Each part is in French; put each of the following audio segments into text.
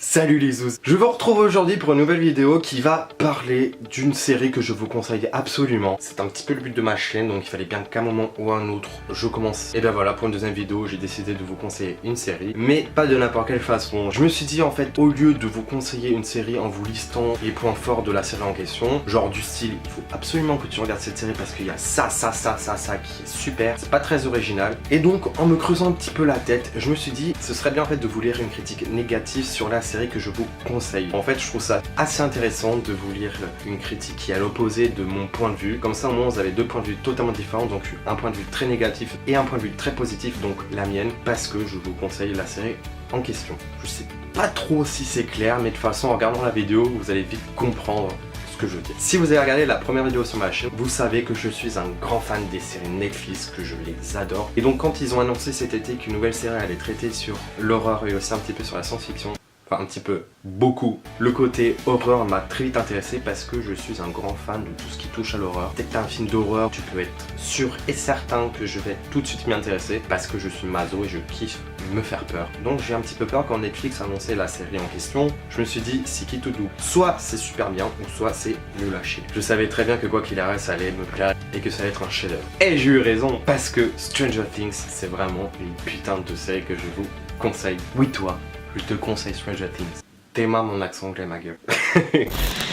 Salut les zouz. Je vous retrouve aujourd'hui pour une nouvelle vidéo qui va parler d'une série que je vous conseille absolument. C'est un petit peu le but de ma chaîne, donc il fallait bien qu'à un moment ou à un autre je commence. Et bien voilà, pour une deuxième vidéo j'ai décidé de vous conseiller une série, mais pas de n'importe quelle façon. Je me suis dit en fait, au lieu de vous conseiller une série en vous listant les points forts de la série en question, genre du style il faut absolument que tu regardes cette série parce qu'il y a ça qui est super, c'est pas très original. Et donc en me creusant un petit peu la tête, je me suis dit ce serait bien en fait de vous lire une critique négative sur la série que je vous conseille. En fait je trouve ça assez intéressant de vous lire une critique qui est à l'opposé de mon point de vue. Comme ça au moins vous avez deux points de vue totalement différents, donc un point de vue très négatif et un point de vue très positif, donc la mienne, parce que je vous conseille la série en question. Je sais pas trop si c'est clair, mais de toute façon en regardant la vidéo vous allez vite comprendre ce que je veux dire. Si vous avez regardé la première vidéo sur ma chaîne, vous savez que je suis un grand fan des séries Netflix, que je les adore. Et donc quand ils ont annoncé cet été qu'une nouvelle série allait traiter sur l'horreur et aussi un petit peu sur la science-fiction, enfin un petit peu, beaucoup. Le côté horreur m'a très vite intéressé parce que je suis un grand fan de tout ce qui touche à l'horreur. Dès que t'as un film d'horreur, tu peux être sûr et certain que je vais tout de suite m'y intéresser parce que je suis maso et je kiffe me faire peur. Donc j'ai un petit peu peur quand Netflix a annoncé la série en question. Je me suis dit, c'est qui tout doux. Soit c'est super bien, ou soit c'est nul à chier. Je savais très bien que quoi qu'il arrive, ça allait me plaire et que ça allait être un chef-d'œuvre. Et j'ai eu raison parce que Stranger Things, c'est vraiment une putain de série que je vous conseille. Oui toi, je te conseille Stranger Things. T'aimes mon accent anglais, ma gueule.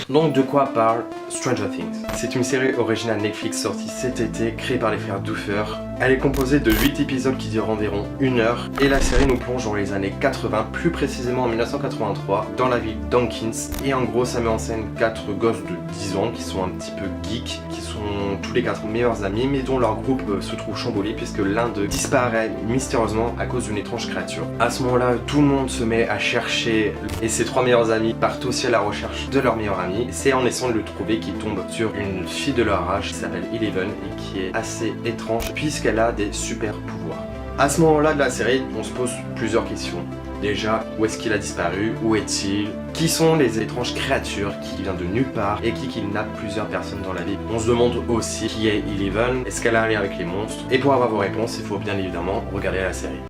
Donc de quoi parle Stranger Things? C'est une série originale Netflix sortie cet été, créée par les frères Duffer. Elle est composée de 8 épisodes qui durent environ 1 heure. Et la série nous plonge dans les années 80, plus précisément en 1983, dans la ville d'Hawkins. Et en gros ça met en scène 4 gosses de 10 ans qui sont un petit peu geeks, qui sont tous les 4 meilleurs amis, mais dont leur groupe se trouve chamboulé puisque l'un d'eux disparaît mystérieusement à cause d'une étrange créature. À ce moment-là, tout le monde se met à chercher et ses 3 meilleurs amis partent aussi à la recherche de leur meilleur ami. C'est en essayant de le trouver qu'ils tombent sur une fille de leur âge qui s'appelle Eleven et qui est assez étrange puisqu'elle a des super pouvoirs. À ce moment-là de la série, on se pose plusieurs questions. Déjà, où est-ce qu'il a disparu? Où est-il? Qui sont les étranges créatures qui viennent de nulle part et qui kidnappent plusieurs personnes dans la ville? On se demande aussi qui est Eleven, est-ce qu'elle a un lien avec les monstres? Et pour avoir vos réponses, il faut bien évidemment regarder la série.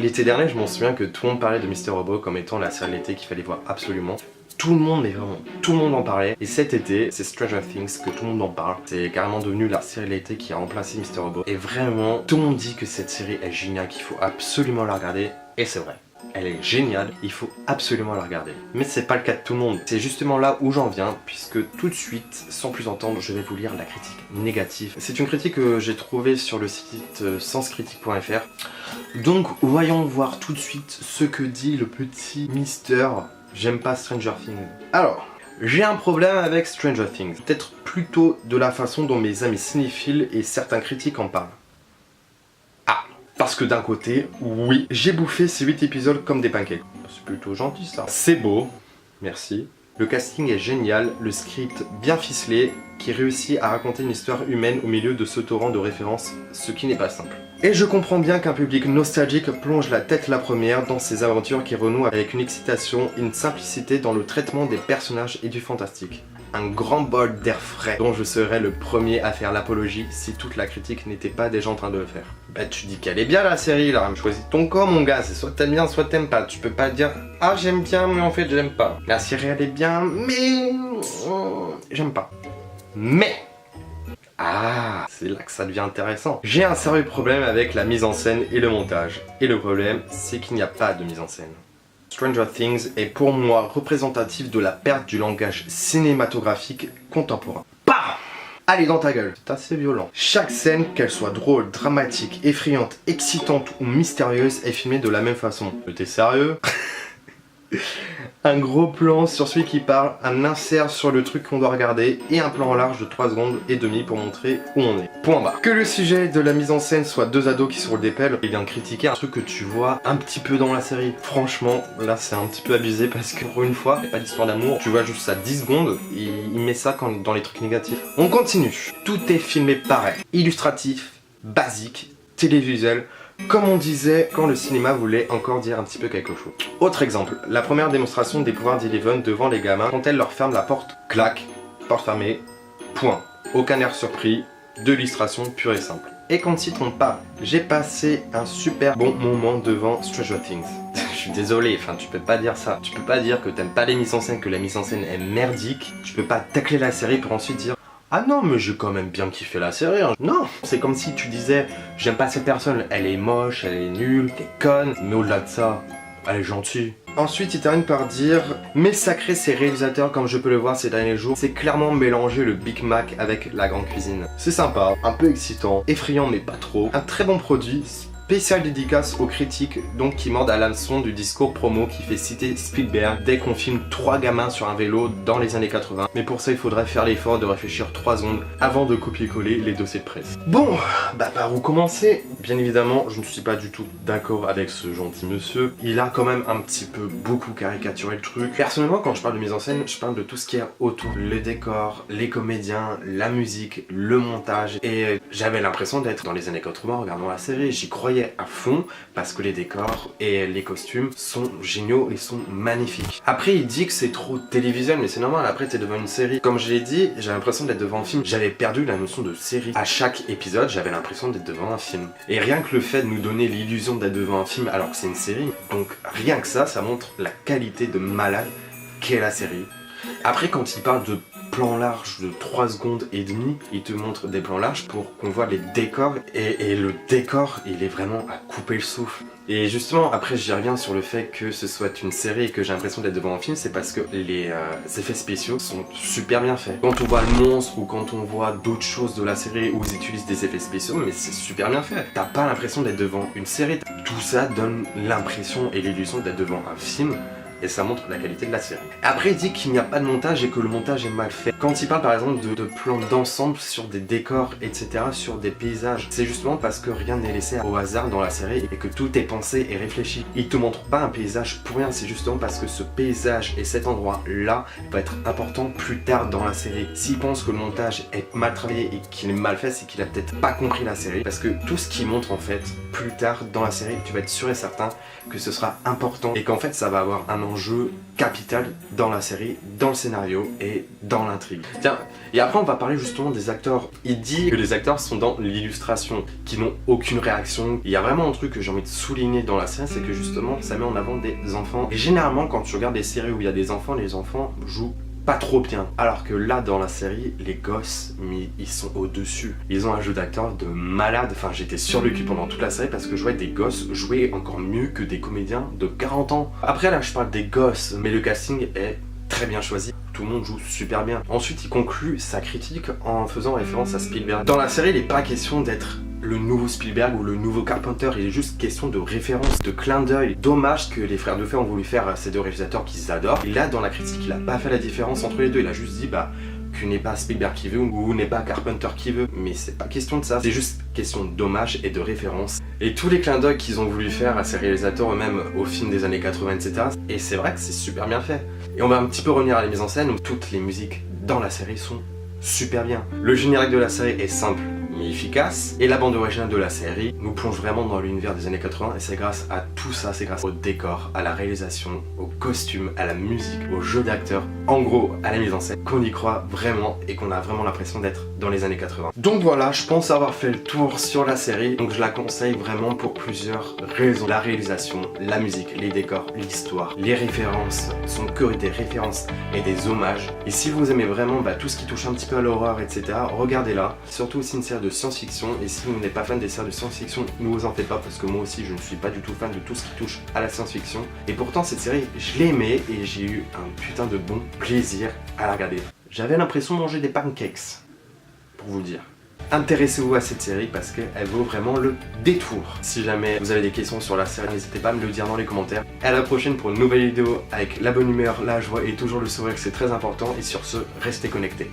L'été dernier, je m'en souviens que tout le monde parlait de Mr. Robot comme étant la série de l'été qu'il fallait voir absolument. Tout le monde, mais vraiment, tout le monde en parlait. Et cet été, c'est Stranger Things que tout le monde en parle. C'est carrément devenu la série de l'été qui a remplacé Mr. Robot. Et vraiment, tout le monde dit que cette série est géniale, qu'il faut absolument la regarder. Et c'est vrai. Elle est géniale, il faut absolument la regarder. Mais c'est pas le cas de tout le monde. C'est justement là où j'en viens, puisque tout de suite, sans plus entendre, je vais vous lire la critique négative. C'est une critique que j'ai trouvée sur le site senscritique.fr. Donc voyons voir tout de suite ce que dit le petit Mister J'aime pas Stranger Things. Alors, j'ai un problème avec Stranger Things. Peut-être plutôt de la façon dont mes amis cinéphiles et certains critiques en parlent. Parce que d'un côté, oui, j'ai bouffé ces 8 épisodes comme des pancakes. C'est plutôt gentil ça. C'est beau, merci. Le casting est génial, le script bien ficelé, qui réussit à raconter une histoire humaine au milieu de ce torrent de références, ce qui n'est pas simple. Et je comprends bien qu'un public nostalgique plonge la tête la première dans ces aventures qui renouent avec une excitation et une simplicité dans le traitement des personnages et du fantastique. Un grand bol d'air frais dont je serais le premier à faire l'apologie si toute la critique n'était pas déjà en train de le faire. Bah tu dis qu'elle est bien la série là, choisis ton camp mon gars, c'est soit t'aimes bien soit t'aimes pas, tu peux pas dire ah j'aime bien mais en fait j'aime pas. La série elle est bien mais j'aime pas. Mais ah, c'est là que ça devient intéressant. J'ai un sérieux problème avec la mise en scène et le montage. Et le problème, c'est qu'il n'y a pas de mise en scène. Stranger Things est pour moi représentatif de la perte du langage cinématographique contemporain. Bah! Allez dans ta gueule, c'est assez violent. Chaque scène, qu'elle soit drôle, dramatique, effrayante, excitante ou mystérieuse, est filmée de la même façon. T'es sérieux? Un gros plan sur celui qui parle, un insert sur le truc qu'on doit regarder et un plan en large de 3 secondes et demie pour montrer où on est. Point barre. Que le sujet de la mise en scène soit 2 ados qui se roulent des pelles et vient critiquer un truc que tu vois un petit peu dans la série. Franchement, là c'est un petit peu abusé parce que pour une fois, il n'y a pas d'histoire d'amour. Tu vois juste ça 10 secondes et il met ça dans les trucs négatifs. On continue. Tout est filmé pareil. Illustratif, basique, télévisuel. Comme on disait quand le cinéma voulait encore dire un petit peu quelque chose. Autre exemple, la première démonstration des pouvoirs d'Eleven devant les gamins quand elle leur ferme la porte, clac, porte fermée, point. Aucun air surpris, de l'illustration pure et simple. Et qu'on ne s'y trompe pas, j'ai passé un super bon moment devant Stranger Things. suis désolé, enfin tu peux pas dire ça. Tu peux pas dire que t'aimes pas les mises en scène, que la mise en scène est merdique. Tu peux pas tacler la série pour ensuite dire ah non mais j'ai quand même bien kiffé la série hein. Non, c'est comme si tu disais j'aime pas cette personne, elle est moche, elle est nulle, elle est conne, mais au-delà de ça, elle est gentille. Ensuite il termine par dire mais sacré ces réalisateurs comme je peux le voir ces derniers jours, c'est clairement mélanger le Big Mac avec la grande cuisine. C'est sympa, un peu excitant, effrayant mais pas trop, un très bon produit. Spécial dédicace aux critiques donc qui mordent à l'hameçon du discours promo qui fait citer Spielberg dès qu'on filme 3 gamins sur un vélo dans les années 80. Mais pour ça il faudrait faire l'effort de réfléchir 3 secondes avant de copier-coller les dossiers de presse. Bon, bah par où commencer? Bien évidemment je ne suis pas du tout d'accord avec ce gentil monsieur. Il a quand même un petit peu beaucoup caricaturé le truc. Personnellement quand je parle de mise en scène, je parle de tout ce qui est autour. Le décor, les comédiens, la musique, le montage. Et j'avais l'impression d'être dans les années 80 en regardant la série. J'y croyais à fond parce que les décors et les costumes sont géniaux et sont magnifiques. Après il dit que c'est trop télévisuel mais c'est normal, après t'es devant une série. Comme je l'ai dit, j'ai l'impression d'être devant un film. J'avais perdu la notion de série. À chaque épisode j'avais l'impression d'être devant un film. Et rien que le fait de nous donner l'illusion d'être devant un film alors que c'est une série, donc rien que ça montre la qualité de malade qu'est la série. Après quand il parle de plan large de 3 secondes et demie, il te montre des plans larges pour qu'on voit les décors et le décor il est vraiment à couper le souffle. Et justement après j'y reviens sur le fait que ce soit une série et que j'ai l'impression d'être devant un film, c'est parce que les effets spéciaux sont super bien faits. Quand on voit le monstre ou quand on voit d'autres choses de la série où ils utilisent des effets spéciaux, mais c'est super bien fait. T'as pas l'impression d'être devant une série, tout ça donne l'impression et l'illusion d'être devant un film. Et ça montre la qualité de la série. Après il dit qu'il n'y a pas de montage et que le montage est mal fait. Quand il parle par exemple de plans d'ensemble sur des décors etc, sur des paysages, c'est justement parce que rien n'est laissé au hasard dans la série et que tout est pensé et réfléchi. Il te montre pas un paysage pour rien, c'est justement parce que ce paysage et cet endroit là va être important plus tard dans la série. S'il pense que le montage est mal travaillé et qu'il est mal fait, c'est qu'il a peut-être pas compris la série. Parce que tout ce qu'il montre en fait plus tard dans la série, tu vas être sûr et certain que ce sera important et qu'en fait ça va avoir un enjeu capital dans la série, dans le scénario et dans l'intrigue. Tiens, et après on va parler justement des acteurs. Il dit que les acteurs sont dans l'illustration, qui n'ont aucune réaction. Il y a vraiment un truc que j'ai envie de souligner dans la série, c'est que justement ça met en avant des enfants. Et généralement quand tu regardes des séries où il y a des enfants, les enfants jouent pas trop bien. Alors que là dans la série, les gosses, mais ils sont au-dessus. Ils ont un jeu d'acteur de malade. Enfin j'étais sur le cul pendant toute la série parce que je voyais des gosses jouer encore mieux que des comédiens de 40 ans. Après là je parle des gosses, mais le casting est très bien choisi. Tout le monde joue super bien. Ensuite il conclut sa critique en faisant référence à Spielberg. Dans la série il n'est pas question d'être le nouveau Spielberg ou le nouveau Carpenter, il est juste question de référence, de clin d'œil. Dommage que les frères Dufay ont voulu faire ces deux réalisateurs qu'ils adorent. Et là dans la critique il a pas fait la différence entre les deux, il a juste dit bah que n'est pas Spielberg qui veut ou n'est pas Carpenter qui veut, mais c'est pas question de ça, c'est juste question d'hommage et de référence. Et tous les clins d'œil qu'ils ont voulu faire à ces réalisateurs eux-mêmes au film des années 80 etc. Et c'est vrai que c'est super bien fait. Et on va un petit peu revenir à la mise en scène où toutes les musiques dans la série sont super bien. Le générique de la série est simple mais efficace et la bande originale de la série nous plonge vraiment dans l'univers des années 80 et c'est grâce à tout ça, c'est grâce au décor, à la réalisation, aux costumes, à la musique, au jeu d'acteurs, en gros à la mise en scène qu'on y croit vraiment et qu'on a vraiment l'impression d'être dans les années 80. Donc voilà, je pense avoir fait le tour sur la série, donc je la conseille vraiment pour plusieurs raisons. La réalisation, la musique, les décors, l'histoire, les références sont que des références et des hommages. Et si vous aimez vraiment tout ce qui touche un petit peu à l'horreur etc, regardez-la. Surtout aussi une série de science-fiction, et si vous n'êtes pas fan des séries de science-fiction, ne vous en faites pas parce que moi aussi je ne suis pas du tout fan de tout ce qui touche à la science-fiction. Et pourtant cette série, je l'ai aimée et j'ai eu un putain de bon plaisir à la regarder. J'avais l'impression de manger des pancakes, pour vous le dire. Intéressez-vous à cette série parce qu'elle vaut vraiment le détour. Si jamais vous avez des questions sur la série, n'hésitez pas à me le dire dans les commentaires. À la prochaine pour une nouvelle vidéo avec la bonne humeur, la joie et toujours le sourire, c'est très important. Et sur ce, restez connectés.